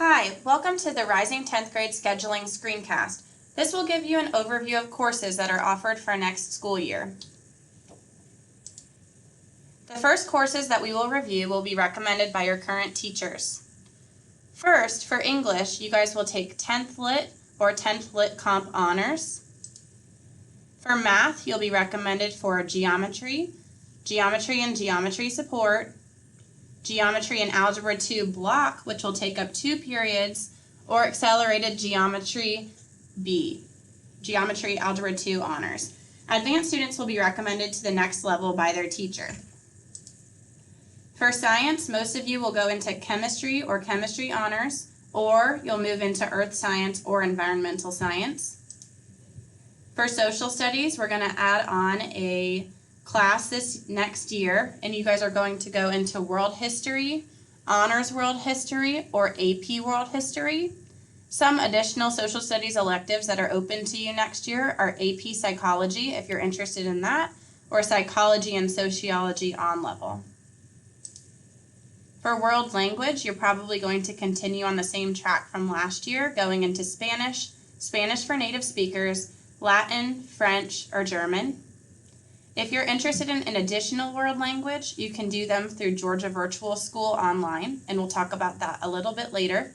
Hi, welcome to the Rising 10th Grade Scheduling Screencast. This will give you an overview of courses that are offered for next school year. The first courses that we will review will be recommended by your current teachers. First, for English, you guys will take 10th Lit or 10th Lit Comp Honors. For Math, you'll be recommended for Geometry, Geometry and Geometry Support, Geometry and Algebra 2 Block, which will take up 2 periods, or Accelerated Geometry B, Geometry Algebra 2 Honors. Advanced students will be recommended to the next level by their teacher. For Science, most of you will go into Chemistry or Chemistry Honors, or you'll move into Earth Science or Environmental Science. For Social Studies, we're going to add on a class this next year, and you guys are going to go into World History, Honors World History, or AP World History. Some additional social studies electives that are open to you next year are AP Psychology, if you're interested in that, or Psychology and Sociology on level. For World Language, you're probably going to continue on the same track from last year, going into Spanish, Spanish for native speakers, Latin, French, or German. If you're interested in an additional world language, you can do them through Georgia Virtual School online, and we'll talk about that a little bit later.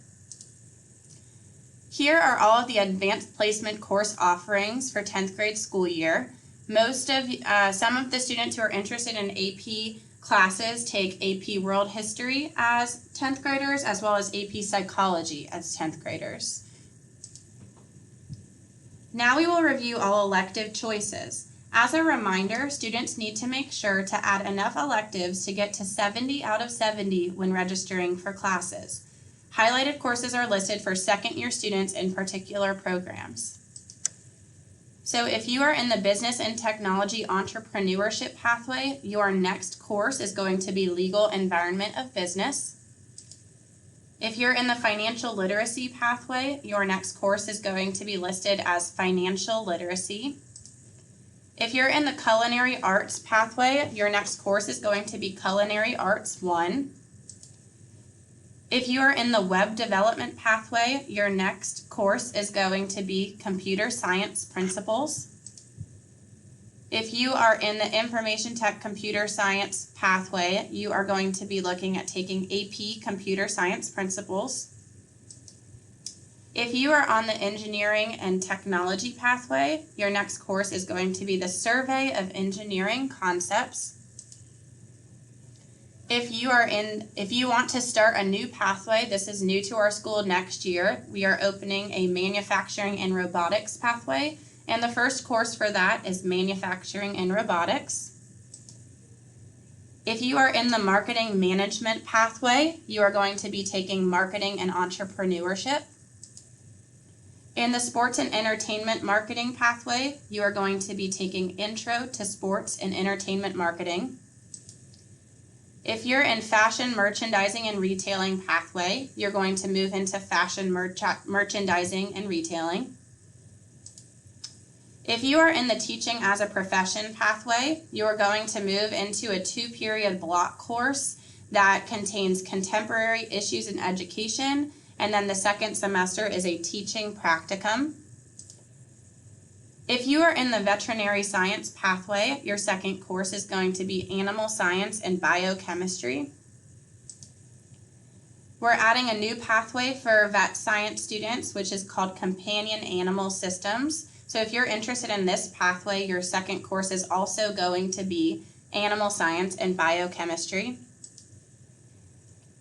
Here are all of the advanced placement course offerings for 10th grade school year. Some of the students who are interested in AP classes take AP World History as 10th graders, as well as AP Psychology as 10th graders. Now we will review all elective choices. As a reminder, students need to make sure to add enough electives to get to 70 out of 70 when registering for classes. Highlighted courses are listed for second-year students in particular programs. So if you are in the Business and Technology Entrepreneurship pathway, your next course is going to be Legal Environment of Business. If you're in the Financial Literacy pathway, your next course is going to be listed as Financial Literacy. If you're in the Culinary Arts pathway, your next course is going to be Culinary Arts 1. If you are in the Web Development pathway, your next course is going to be Computer Science Principles. If you are in the Information Tech Computer Science pathway, you are going to be looking at taking AP Computer Science Principles. If you are on the Engineering and Technology pathway, your next course is going to be the Survey of Engineering Concepts. If you want to start a new pathway, this is new to our school next year, we are opening a Manufacturing and Robotics pathway, and the first course for that is Manufacturing and Robotics. If you are in the Marketing Management pathway, you are going to be taking Marketing and Entrepreneurship. In the Sports and Entertainment Marketing pathway, you are going to be taking Intro to Sports and Entertainment Marketing. If you're in Fashion Merchandising and Retailing pathway, you're going to move into Fashion Merchandising and Retailing. If you are in the Teaching as a Profession pathway, you are going to move into a 2-period block course that contains Contemporary Issues in Education, and then the second semester is a Teaching Practicum. If you are in the Veterinary Science pathway, your second course is going to be Animal Science and Biochemistry. We're adding a new pathway for vet science students, which is called Companion Animal Systems. So if you're interested in this pathway, your second course is also going to be Animal Science and Biochemistry.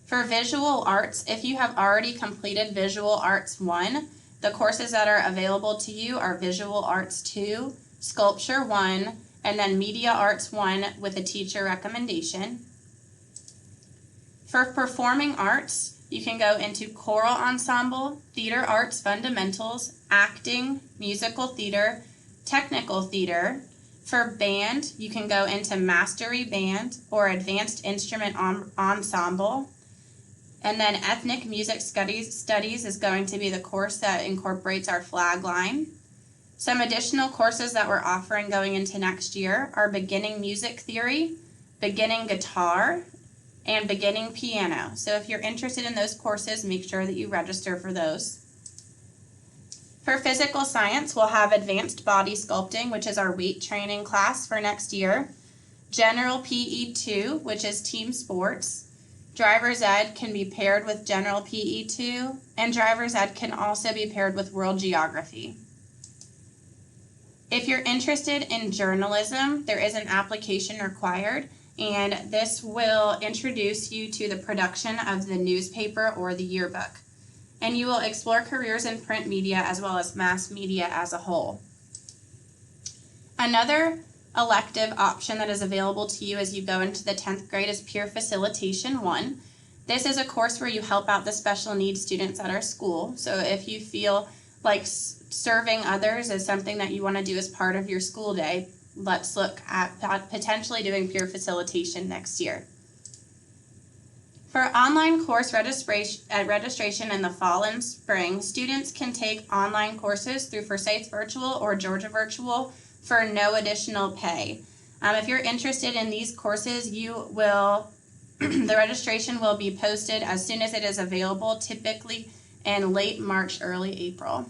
For Visual Arts, if you have already completed Visual Arts 1, the courses that are available to you are Visual Arts 2, Sculpture 1, and then Media Arts 1 with a teacher recommendation. For Performing Arts, you can go into Choral Ensemble, Theater Arts Fundamentals, Acting, Musical Theater, Technical Theater. For Band, you can go into Mastery Band or Advanced Instrument Ensemble. And then Ethnic Music Studies is going to be the course that incorporates our flag line. Some additional courses that we're offering going into next year are Beginning Music Theory, Beginning Guitar, and beginning piano. So if you're interested in those courses, make sure that you register for those. For physical science, we'll have advanced body sculpting, which is our weight training class for next year. General PE 2, which is team sports. Driver's Ed can be paired with General PE 2, and Driver's Ed can also be paired with World Geography. If you're interested in journalism, there is an application required, and this will introduce you to the production of the newspaper or the yearbook. And you will explore careers in print media as well as mass media as a whole. Another elective option that is available to you as you go into the 10th grade is Peer Facilitation 1. This is a course where you help out the special needs students at our school. So if you feel like serving others is something that you want to do as part of your school day, let's look at potentially doing peer facilitation next year. For online course registration in the fall and spring, students can take online courses through Forsyth Virtual or Georgia Virtual for no additional pay. If you're interested in these courses, the registration will be posted as soon as it is available, typically in late March, early April.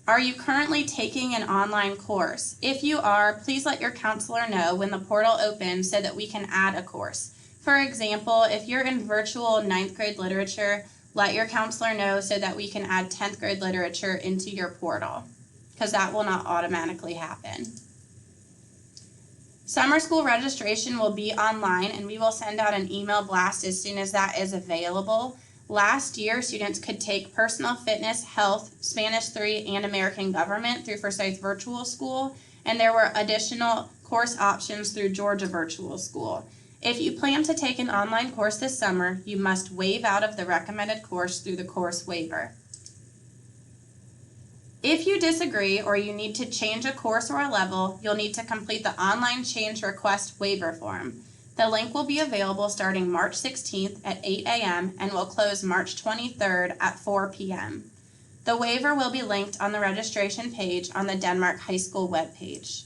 Are you currently taking an online course? If you are, please let your counselor know when the portal opens so that we can add a course. For example, if you're in virtual 9th grade literature, let your counselor know so that we can add 10th grade literature into your portal, because that will not automatically happen. Summer school registration will be online, and we will send out an email blast as soon as that is available. Last year, students could take personal fitness, health, Spanish 3, and American government through Forsyth Virtual School, and there were additional course options through Georgia Virtual School. If you plan to take an online course this summer, you must waive out of the recommended course through the course waiver. If you disagree or you need to change a course or a level, you'll need to complete the online change request waiver form. The link will be available starting March 16th at 8 a.m. and will close March 23rd at 4 p.m. The waiver will be linked on the registration page on the Denmark High School webpage.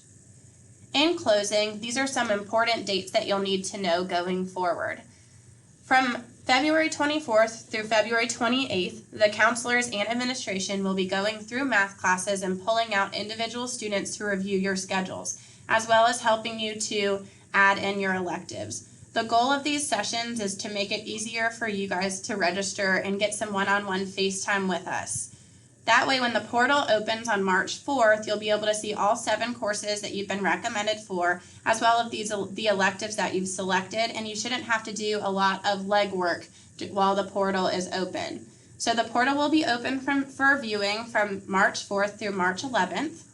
In closing, these are some important dates that you'll need to know going forward. From February 24th through February 28th, the counselors and administration will be going through math classes and pulling out individual students to review your schedules, as well as helping you to add in your electives. The goal of these sessions is to make it easier for you guys to register and get some one-on-one FaceTime with us. That way, when the portal opens on March 4th, you'll be able to see all 7 courses that you've been recommended for, as well as the electives that you've selected, and you shouldn't have to do a lot of legwork while the portal is open. So the portal will be open for viewing from March 4th through March 11th,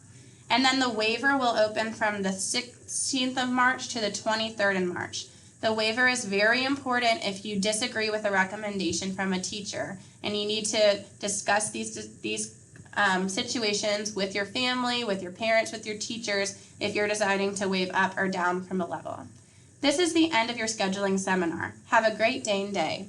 and then the waiver will open from the 16th of March to the 23rd in March. The waiver is very important if you disagree with a recommendation from a teacher, and you need to discuss these situations with your family, with your parents, with your teachers, if you're deciding to waive up or down from a level. This is the end of your scheduling seminar. Have a great day and day.